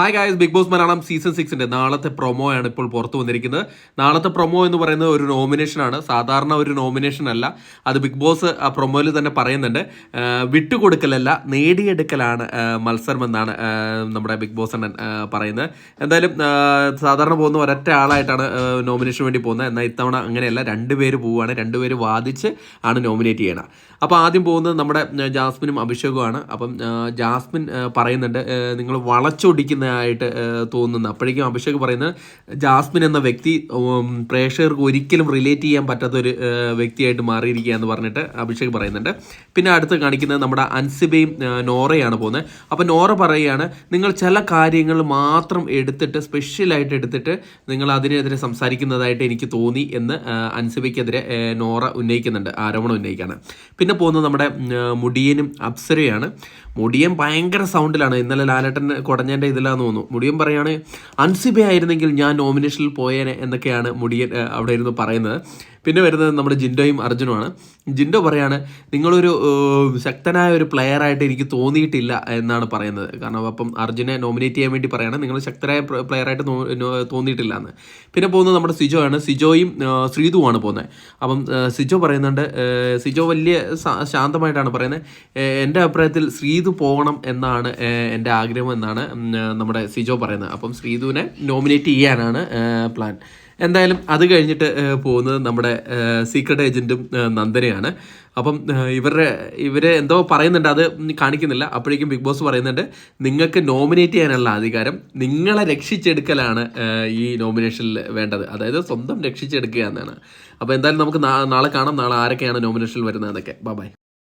Hi guys, Bigg Boss Malayalam season 6 നാളത്തെ promo ആണ് ഇപ്പോൾ പുറത്തു വന്നിരിക്കുന്നത്. നാളത്തെ പ്രൊമോ എന്ന് പറയുന്നത് ഒരു നോമിനേഷനാണ്. സാധാരണ ഒരു നോമിനേഷൻ അല്ല. അത് ബിഗ് ബോസ് ആ പ്രൊമോയിൽ തന്നെ പറയുന്നുണ്ട്. വിട്ടുകൊടുക്കലല്ല, നേടിയെടുക്കലാണ് മത്സരമെന്നാണ് നമ്മുടെ ബിഗ് ബോസ് അണ്ണൻ പറയുന്നത്. എന്തായാലും സാധാരണ പോകുന്ന ഒരൊറ്റ ആളായിട്ടാണ് നോമിനേഷന് വേണ്ടി പോകുന്നത്. എന്നാൽ ഇത്തവണ അങ്ങനെയല്ല, രണ്ടുപേര് പോവുകയാണ്. രണ്ടുപേര് വാദിച്ച് ആണ് നോമിനേറ്റ് ചെയ്യണം. അപ്പോൾ ആദ്യം പോകുന്നത് നമ്മുടെ ജാസ്മിനും അഭിഷേകുമാണ്. അപ്പം ജാസ്മിൻ പറയുന്നുണ്ട്, നിങ്ങൾ വളച്ചൊടിക്കുന്നതായിട്ട് തോന്നുന്നു. അപ്പോഴേക്കും അഭിഷേക് പറയുന്നത്, ജാസ്മിൻ എന്ന വ്യക്തി പ്രേക്ഷകർക്ക് ഒരിക്കലും റിലേറ്റ് ചെയ്യാൻ പറ്റാത്തൊരു വ്യക്തിയായിട്ട് മാറിയിരിക്കുക എന്ന് പറഞ്ഞിട്ട് അഭിഷേക് പറയുന്നുണ്ട്. പിന്നെ അടുത്ത് കാണിക്കുന്നത് നമ്മുടെ അൻസിബയും നോറയാണ് പോകുന്നത്. അപ്പോൾ നോറ പറയുകയാണ്, നിങ്ങൾ ചില കാര്യങ്ങൾ മാത്രം എടുത്തിട്ട് സ്പെഷ്യലായിട്ട് എടുത്തിട്ട് നിങ്ങൾ അതിനെതിരെ സംസാരിക്കുന്നതായിട്ട് എനിക്ക് തോന്നി എന്ന് അൻസിബയ്ക്കെതിരെ നോറ ഉന്നയിക്കുന്നുണ്ട്, ആരോപണം ഉന്നയിക്കുകയാണ്. പിന്നെ പോകുന്നത് നമ്മുടെ മുടിയനും അപ്സരയാണ്. മുടിയൻ ഭയങ്കര സൗണ്ടിലാണ്. ഇന്നലെ ലാലേട്ടൻ കുടഞ്ഞേൻ്റെ ഇതിലാന്ന് തോന്നുന്നു. മുടിയൻ പറയാണ്, അൻസിബ ആയിരുന്നെങ്കിൽ ഞാൻ നോമിനേഷനിൽ പോയേനെ എന്നൊക്കെയാണ് മുടിയൻ അവിടെ ഇരുന്ന് പറയുന്നത്. പിന്നെ വരുന്നത് നമ്മുടെ ജിൻഡോയും അർജുനുമാണ്. ജിൻഡോ പറയാണ്, നിങ്ങളൊരു ശക്തനായ ഒരു പ്ലെയറായിട്ട് എനിക്ക് തോന്നിയിട്ടില്ല എന്നാണ് പറയുന്നത്. കാരണം അപ്പം അർജുനെ നോമിനേറ്റ് ചെയ്യാൻ വേണ്ടി പറയാണ്, നിങ്ങൾ ശക്തനായ പ്ലെയറായിട്ട് തോന്നിയിട്ടില്ല എന്ന്. പിന്നെ പോകുന്നത് നമ്മുടെ സിജോ ആണ്. സിജോയും ശ്രീതുമാണ് പോകുന്നത്. അപ്പം സിജോ പറയുന്നുണ്ട്, സിജോ വലിയ ശാന്തമായിട്ടാണ് പറയുന്നത്, എൻ്റെ അഭിപ്രായത്തിൽ ശ്രീതു പോകണം എന്നാണ് എൻ്റെ ആഗ്രഹം എന്നാണ് നമ്മുടെ സിജോ പറയുന്നത്. അപ്പം ശ്രീതുവിനെ നോമിനേറ്റ് ചെയ്യാനാണ് പ്ലാൻ. എന്തായാലും അത് കഴിഞ്ഞിട്ട് പോകുന്നത് നമ്മുടെ സീക്രട്ട് ഏജൻറ്റും നന്ദനയാണ്. അപ്പം ഇവരെ എന്തോ പറയുന്നുണ്ട്, അത് കാണിക്കുന്നില്ല. അപ്പോഴേക്കും ബിഗ് ബോസ് പറയുന്നുണ്ട്, നിങ്ങൾക്ക് നോമിനേറ്റ് ചെയ്യാനുള്ള അധികാരം നിങ്ങളെ രക്ഷിച്ചെടുക്കലാണ് ഈ നോമിനേഷനിൽ വേണ്ടത്. അതായത് സ്വന്തം രക്ഷിച്ചെടുക്കുക എന്നാണ്. അപ്പോൾ എന്തായാലും നമുക്ക് നാളെ കാണാം, നാളെ ആരൊക്കെയാണ് നോമിനേഷനിൽ വരുന്നതെന്നൊക്കെ. ബൈ.